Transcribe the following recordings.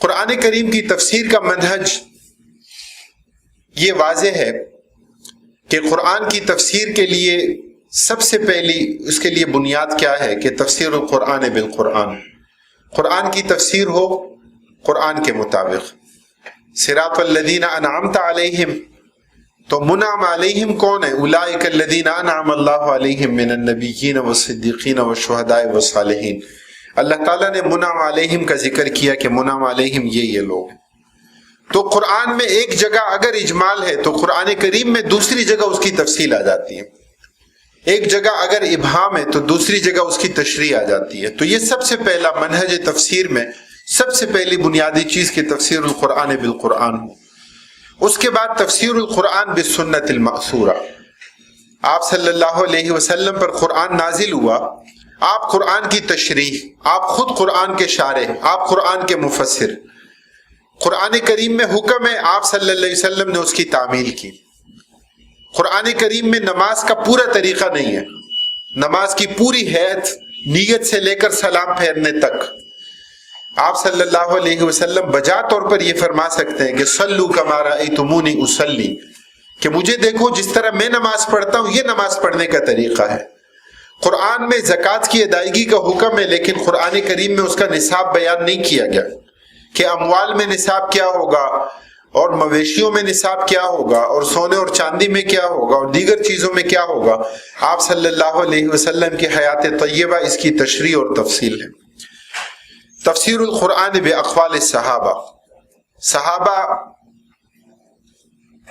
قرآن کریم کی تفسیر کا منہج یہ واضح ہے کہ قرآن کی تفسیر کے لیے سب سے پہلی اس کے لیے بنیاد کیا ہے کہ تفسیر القرآن بالقرآن، قرآن کی تفسیر ہو قرآن کے مطابق۔ صراط الذین انعمت علیہم، تو منعم علیہم کون ہے؟ اولئک الذین انعم اللہ علیہم من النبیین والصدیقین والشہداء والصالحین۔ اللہ تعالیٰ نے منعم علیہم کا ذکر کیا کہ منعم علیہم یہ لوگ ہیں۔ تو قرآن میں ایک جگہ اگر اجمال ہے تو قرآن کریم میں دوسری جگہ اس کی تفصیل آ جاتی ہے، ایک جگہ اگر ابہام ہے تو دوسری جگہ اس کی تشریح آ جاتی ہے۔ تو یہ سب سے پہلا منہج تفسیر میں سب سے پہلی بنیادی چیز کہ تفسیر القرآن بالقرآن ہو۔ اس کے بعد تفسیر القرآن بالسنت المأثورہ، آپ صلی اللہ علیہ وسلم پر قرآن نازل ہوا، آپ قرآن کی تشریح، آپ خود قرآن کے شارح، آپ قرآن کے مفسر، قرآن کریم میں حکم ہے، آپ صلی اللہ علیہ وسلم نے اس کی تعمیل کی۔ قرآن کریم میں نماز کا پورا طریقہ نہیں ہے، نماز کی پوری حیت نیت سے لے کر سلام پھیرنے تک آپ صلی اللہ علیہ وسلم بجا طور پر یہ فرما سکتے ہیں کہ صلو کما رأیتمونی اصلی، کہ مجھے دیکھو جس طرح میں نماز پڑھتا ہوں، یہ نماز پڑھنے کا طریقہ ہے۔ قرآن میں زکوٰۃ کی ادائیگی کا حکم ہے، لیکن قرآن کریم میں اس کا نصاب بیان نہیں کیا گیا کہ اموال میں نصاب کیا ہوگا اور مویشیوں میں نصاب کیا ہوگا اور سونے اور چاندی میں کیا ہوگا اور دیگر چیزوں میں کیا ہوگا۔ آپ صلی اللہ علیہ وسلم کی حیات طیبہ اس کی تشریح اور تفصیل ہے۔ تفسیر القرآن باقوال الصحابہ، صحابہ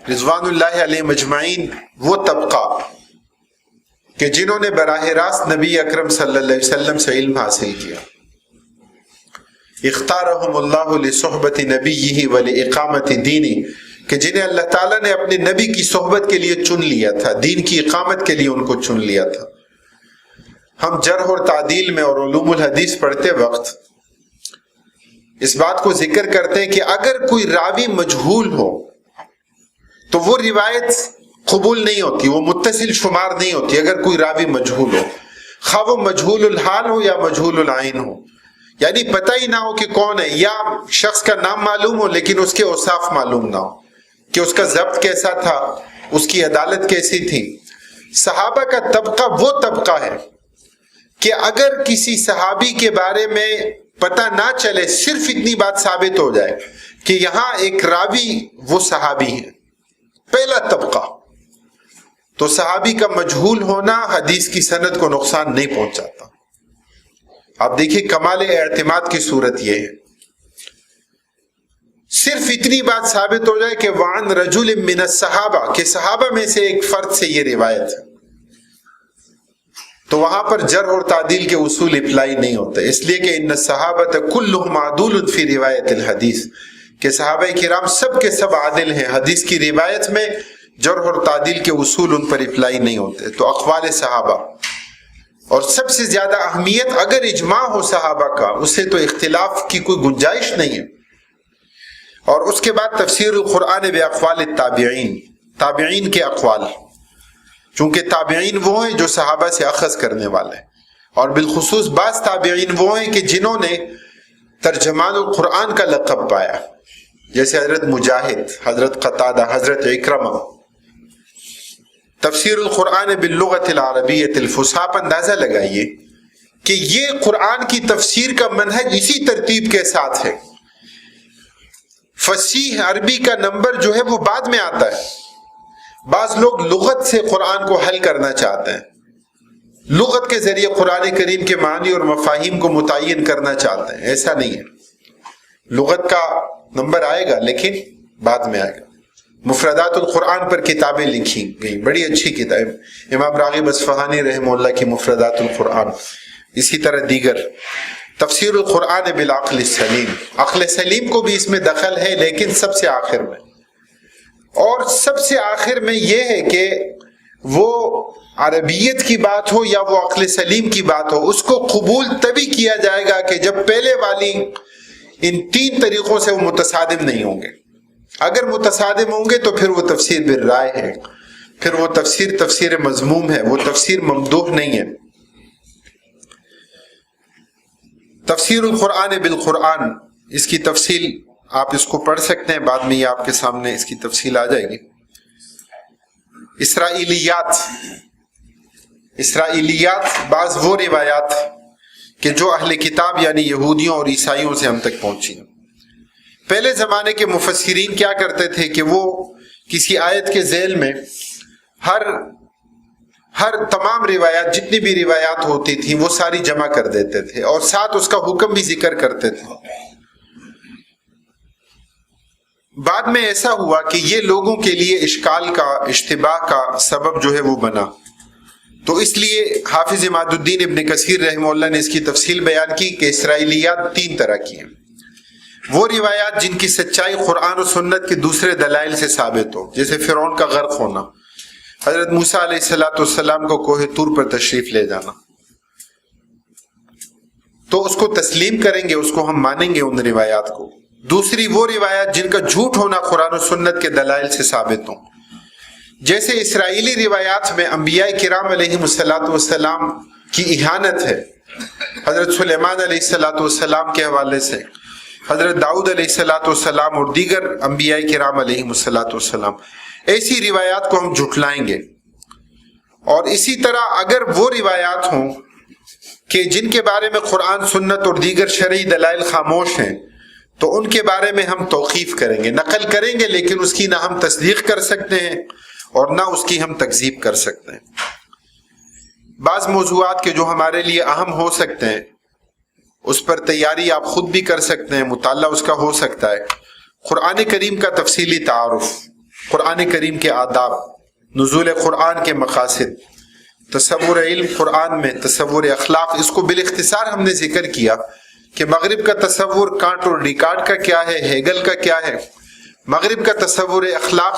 رضوان اللہ علیہ مجمعین وہ طبقہ کہ جنہوں نے براہ راست نبی اکرم صلی اللہ علیہ وسلم سے علم حاصل کیا، اختارہم اللہ لصحبت نبیہ ولاقامت دینی، کہ جنہیں اللہ تعالیٰ نے اپنے نبی کی صحبت کے لیے چن لیا تھا، دین کی اقامت کے لیے ان کو چن لیا تھا۔ ہم جرح اور تعدیل میں اور علوم الحدیث پڑھتے وقت اس بات کو ذکر کرتے ہیں کہ اگر کوئی راوی مجہول ہو تو وہ روایت قبول نہیں ہوتی، وہ متصل شمار نہیں ہوتی اگر کوئی راوی مجہول ہو، خواہ وہ مجہول الحال ہو یا مجہول العین ہو، یعنی پتہ ہی نہ ہو کہ کون ہے، یا شخص کا نام معلوم ہو لیکن اس کے اوصاف معلوم نہ ہو کہ اس کا ضبط کیسا تھا، اس کی عدالت کیسی تھی۔ صحابہ کا طبقہ وہ طبقہ ہے کہ اگر کسی صحابی کے بارے میں پتہ نہ چلے، صرف اتنی بات ثابت ہو جائے کہ یہاں ایک راوی وہ صحابی ہے، پہلا طبقہ، تو صحابی کا مجہول ہونا حدیث کی سند کو نقصان نہیں پہنچاتا۔ آپ دیکھیے کمال اعتماد کی صورت یہ ہے، صرف اتنی بات ثابت ہو جائے کہ وعن رجل من الصحابہ، کہ صحابہ میں سے ایک فرد سے یہ روایت ہے، تو وہاں پر جرح اور تعدیل کے اصول اپلائی نہیں ہوتے، اس لیے کہ ان الصحابۃ کلھم عدول فی روایت الحدیث، کہ صحابہ کرام سب کے سب عادل ہیں، حدیث کی روایت میں جرح اور تعدیل کے اصول ان پر اپلائی نہیں ہوتے۔ تو اقوال صحابہ، اور سب سے زیادہ اہمیت اگر اجماع ہو صحابہ کا، اس سے تو اختلاف کی کوئی گنجائش نہیں ہے۔ اور اس کے بعد تفسیر القرآن باقوال التابعین، تابعین کے اقوال، چونکہ تابعین وہ ہیں جو صحابہ سے اخذ کرنے والے ہیں، اور بالخصوص بعض تابعین وہ ہیں کہ جنہوں نے ترجمان القرآن کا لقب پایا، جیسے حضرت مجاہد، حضرت قتادہ، حضرت اکرمہ۔ تفسیر القرآن باللغت العربیۃ الفصحی، آپ اندازہ لگائیے کہ یہ قرآن کی تفسیر کا منہج اسی ترتیب کے ساتھ ہے۔ فصیح عربی کا نمبر جو ہے وہ بعد میں آتا ہے، بعض لوگ لغت سے قرآن کو حل کرنا چاہتے ہیں، لغت کے ذریعے قرآن کریم کے معنی اور مفاہیم کو متعین کرنا چاہتے ہیں، ایسا نہیں ہے، لغت کا نمبر آئے گا لیکن بعد میں آئے گا۔ مفردات القرآن پر کتابیں لکھی گئی، بڑی اچھی کتاب، امام راغب اصفہانی رحمہ اللہ کی مفردات القرآن، اسی طرح دیگر۔ تفسیر القرآن بالعقل السلیم، عقل سلیم کو بھی اس میں دخل ہے لیکن سب سے آخر میں، اور سب سے آخر میں یہ ہے کہ وہ عربیت کی بات ہو یا وہ عقل سلیم کی بات ہو، اس کو قبول تبھی کیا جائے گا کہ جب پہلے والی ان تین طریقوں سے وہ متصادم نہیں ہوں گے۔ اگر متصادم ہوں گے تو پھر وہ تفسیر بالرائے ہے، پھر وہ تفسیر مذموم ہے، وہ تفسیر ممدوح نہیں ہے۔ تفسیر القرآن بالقرآن، اس کی تفصیل آپ اس کو پڑھ سکتے ہیں، بعد میں یہ آپ کے سامنے اس کی تفصیل آ جائے گی۔ اسرائیلیات بعض وہ روایات کہ جو اہل کتاب یعنی یہودیوں اور عیسائیوں سے ہم تک پہنچی ہیں۔ پہلے زمانے کے مفسرین کیا کرتے تھے کہ وہ کسی آیت کے ذیل میں ہر تمام روایات، جتنی بھی روایات ہوتی تھیں وہ ساری جمع کر دیتے تھے اور ساتھ اس کا حکم بھی ذکر کرتے تھے۔ بعد میں ایسا ہوا کہ یہ لوگوں کے لیے اشکال کا، اشتباہ کا سبب جو ہے وہ بنا، تو اس لیے حافظ عماد الدین ابن کثیر رحمہ اللہ نے اس کی تفصیل بیان کی کہ اسرائیلیات 3 طرح کی ہیں۔ وہ روایات جن کی سچائی قرآن و سنت کے دوسرے دلائل سے ثابت ہو، جیسے فرعون کا غرق ہونا، حضرت موسیٰ علیہ السلام کو کوہ طور پر تشریف لے جانا، تو اس کو تسلیم کریں گے، اس کو ہم مانیں گے ان روایات کو۔ دوسری وہ روایات جن کا جھوٹ ہونا قرآن و سنت کے دلائل سے ثابت ہوں، جیسے اسرائیلی روایات میں انبیاء کرام علیہ السلام کی اہانت ہے، حضرت سلیمان علیہ السلام کے حوالے سے، حضرت داؤد علیہ السلام اور دیگر انبیاء کرام علیہ السلام، ایسی روایات کو ہم جھٹلائیں گے۔ اور اسی طرح اگر وہ روایات ہوں کہ جن کے بارے میں قرآن، سنت اور دیگر شرعی دلائل خاموش ہیں، تو ان کے بارے میں ہم توقیف کریں گے، نقل کریں گے، لیکن اس کی نہ ہم تصدیق کر سکتے ہیں اور نہ اس کی ہم تکذیب کر سکتے ہیں۔ بعض موضوعات کے جو ہمارے لیے اہم ہو سکتے ہیں اس پر تیاری آپ خود بھی کر سکتے ہیں، مطالعہ اس کا ہو سکتا ہے۔ قرآن کریم کا تفصیلی تعارف، قرآن کریم کے آداب، نزول قرآن کے مقاصد، تصور علم قرآن میں، تصور اخلاق، اس کو بالاختصار ہم نے ذکر کیا کہ مغرب کا تصور کانٹ اور ڈیکارٹ کا کیا ہے، ہیگل کا کیا ہے، مغرب کا تصور اخلاق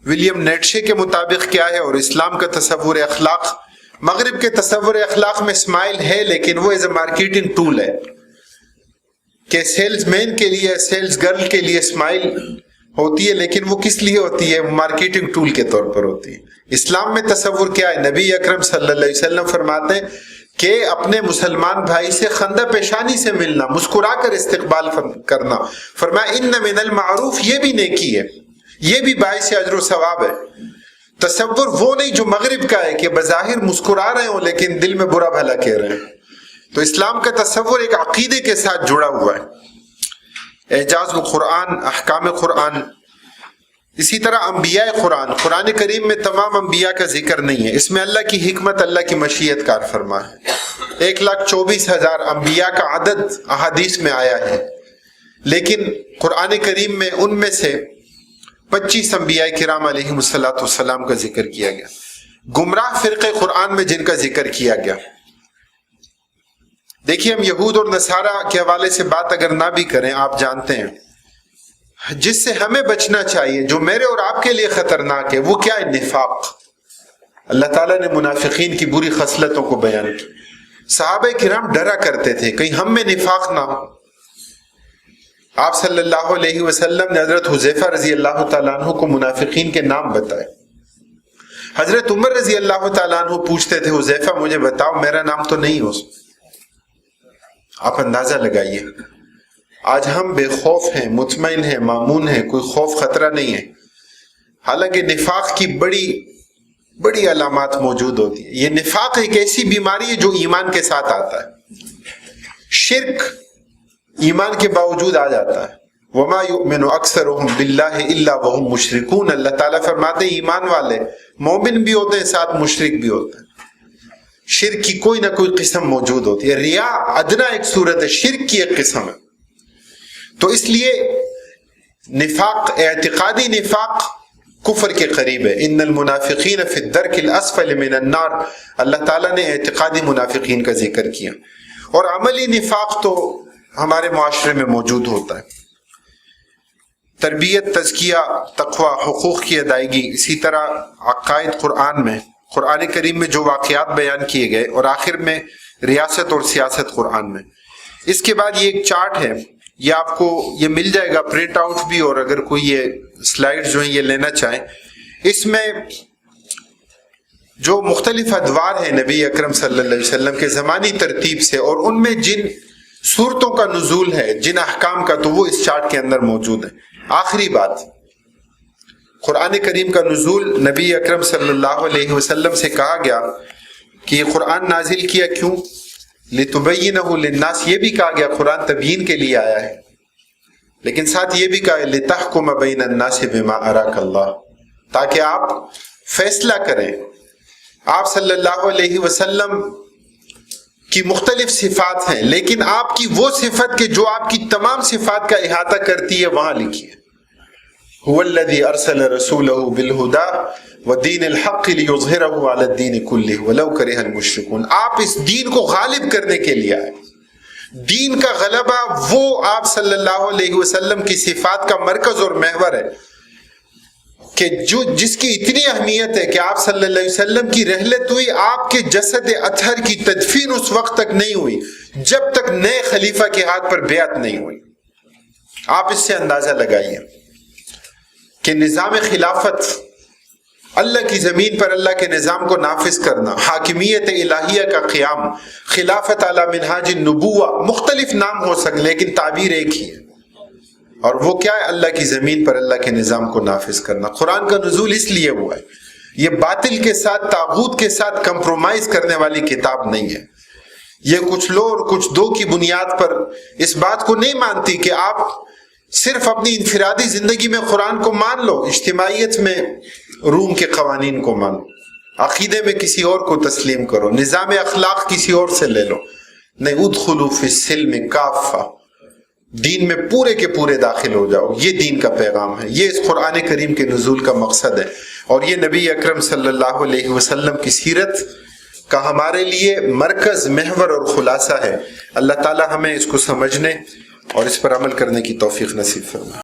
ولیم نیٹشے کے مطابق کیا ہے، اور اسلام کا تصور اخلاق۔ مغرب کے تصور اخلاق میں اسمائل ہے، لیکن وہ ایز اے مارکیٹنگ ٹول ہے کہ سیلز مین کے لیے، سیلز گرل کے لیے اسمائل ہوتی ہے، لیکن وہ کس لیے ہوتی ہے؟ مارکیٹنگ ٹول کے طور پر ہوتی ہے۔ اسلام میں تصور کیا ہے؟ نبی اکرم صلی اللہ علیہ وسلم فرماتے ہیں کہ اپنے مسلمان بھائی سے خندہ پیشانی سے ملنا، مسکرا کر استقبال کرنا۔ فرمایا ان من المعروف، یہ بھی نیکی ہے، یہ بھی باعث اجر و ثواب ہے۔ تصور وہ نہیں جو مغرب کا ہے کہ بظاہر مسکرا رہے ہوں لیکن دل میں برا بھلا کہہ رہے ہیں۔ تو اسلام کا تصور ایک عقیدے کے ساتھ جڑا ہوا ہے، اعجاز القرآن، احکام قرآن۔ اسی طرح انبیاء قرآن، قرآن کریم میں تمام انبیاء کا ذکر نہیں ہے، اس میں اللہ کی حکمت، اللہ کی مشیت کار فرما ہے۔ 1,24,000 انبیاء کا عدد احادیث میں آیا ہے، لیکن قرآن کریم میں ان میں سے 25 انبیاء کرام علیہ السلام کا ذکر کیا گیا۔ گمراہ فرقے قرآن میں جن کا ذکر کیا گیا، دیکھیے ہم یہود اور نصارہ کے حوالے سے بات اگر نہ بھی کریں، آپ جانتے ہیں جس سے ہمیں بچنا چاہیے، جو میرے اور آپ کے لیے خطرناک ہے، وہ کیا ہے؟ نفاق۔ اللہ تعالیٰ نے منافقین کی بری خصلتوں کو بیان کی۔ صحابہ کرام ڈرا کرتے تھے کہیں ہم میں نفاق نہ ہو۔ آپ صلی اللہ علیہ وسلم نے حضرت حذیفہ رضی اللہ تعالیٰ عنہ کو منافقین کے نام بتائے۔ حضرت عمر رضی اللہ تعالیٰ عنہ پوچھتے تھے حذیفہ مجھے بتاؤ میرا نام تو نہیں ہو۔ آپ اندازہ لگائیے، آج ہم بے خوف ہیں، مطمئن ہیں، مامون ہیں، کوئی خوف خطرہ نہیں ہے، حالانکہ نفاق کی بڑی بڑی علامات موجود ہوتی ہیں۔ یہ نفاق ایک ایسی بیماری ہے جو ایمان کے ساتھ آتا ہے۔ شرک ایمان کے باوجود آ جاتا ہے۔ وما یؤمن اکثرهم باللہ الا وهم مشرکون، اللہ تعالیٰ فرماتے ہیں ایمان والے مومن بھی ہوتے ہیں، ساتھ مشرک بھی ہوتے ہیں۔ شرک کی کوئی نہ کوئی قسم موجود ہوتی ہے۔ ریا ادنا ایک صورت ہے، شرک کی ایک قسم ہے۔ تو اس لیے نفاق، اعتقادی نفاق کفر کے قریب ہے۔ ان المنافقین فی الدرک الاسفل من النار، اللہ تعالیٰ نے اعتقادی منافقین کا ذکر کیا۔ اور عملی نفاق تو ہمارے معاشرے میں موجود ہوتا ہے۔ تربیت، تزکیہ، تقوی، حقوق کی ادائیگی، اسی طرح عقائد قرآن میں، قرآن کریم میں جو واقعات بیان کیے گئے، اور آخر میں ریاست اور سیاست قرآن میں۔ اس کے بعد یہ ایک چارٹ ہے، یہ آپ کو یہ مل جائے گا پرنٹ آؤٹ بھی، اور اگر کوئی یہ سلائیڈ جو ہیں یہ لینا چاہیں، اس میں جو مختلف ادوار ہیں نبی اکرم صلی اللہ علیہ وسلم کے زمانی ترتیب سے، اور ان میں جن صورتوں کا نزول ہے، جن احکام کا، تو وہ اس چارٹ کے اندر موجود ہے۔ آخری بات، قرآن کریم کا نزول نبی اکرم صلی اللہ علیہ وسلم سے کہا گیا کہ یہ قرآن نازل کیا کیوں؟ لِتُبَيِّنَهُ لِلنَّاسِ، یہ بھی کہا گیا قرآن تبیین کے لیے آیا ہے، لیکن ساتھ یہ بھی کہا ہے لِتَحْكُمَ بَيْنَ النَّاسِ بِمَا أَرَاكَ اللَّهُ، تاکہ آپ فیصلہ کریں۔ آپ صلی اللہ علیہ وسلم کی مختلف صفات ہیں، لیکن آپ کی وہ صفت کہ جو آپ کی تمام صفات کا احاطہ کرتی ہے وہاں لکھی ہے۔ هو الذي ارسل رسوله بالهدى ودين الحق ليظهره على الدين كله ولو كره المشركون، آپ اس دین کو غالب کرنے کے لیے آئے۔ دین کا غلبہ وہ آپ صلی اللہ علیہ وسلم کی صفات کا مرکز اور محور ہے کہ جس کی اتنی اہمیت ہے کہ آپ صلی اللہ علیہ وسلم کی رحلت ہوئی، آپ کے جسد اطہر کی تدفین اس وقت تک نہیں ہوئی جب تک نئے خلیفہ کے ہاتھ پر بیعت نہیں ہوئی۔ آپ اس سے اندازہ لگائیے کہ نظام خلافت، اللہ کی زمین پر اللہ کے نظام کو نافذ کرنا، حاکمیت الہیہ کا قیام، خلافت علی منہاج النبوہ، مختلف نام ہو سکتے لیکن تعبیر ایک ہی ہے، اور وہ کیا ہے؟ اللہ کی زمین پر اللہ کے نظام کو نافذ کرنا۔ قرآن کا نزول اس لیے ہوا ہے، یہ باطل کے ساتھ، طاغوت کے ساتھ کمپرومائز کرنے والی کتاب نہیں ہے۔ یہ کچھ لو اور کچھ دو کی بنیاد پر اس بات کو نہیں مانتی کہ آپ صرف اپنی انفرادی زندگی میں قرآن کو مان لو، اجتماعیت میں روم کے قوانین کو مان لو، عقیدے میں کسی اور کو تسلیم کرو، نظام اخلاق کسی اور سے لے لو۔ نہیں، ادخلوا فی السلم کافہ، دین میں پورے کے پورے داخل ہو جاؤ۔ یہ دین کا پیغام ہے، یہ اس قرآن کریم کے نزول کا مقصد ہے، اور یہ نبی اکرم صلی اللہ علیہ وسلم کی سیرت کا ہمارے لیے مرکز، محور اور خلاصہ ہے۔ اللہ تعالی ہمیں اس کو سمجھنے اور اس پر عمل کرنے کی توفیق نصیب فرمائے۔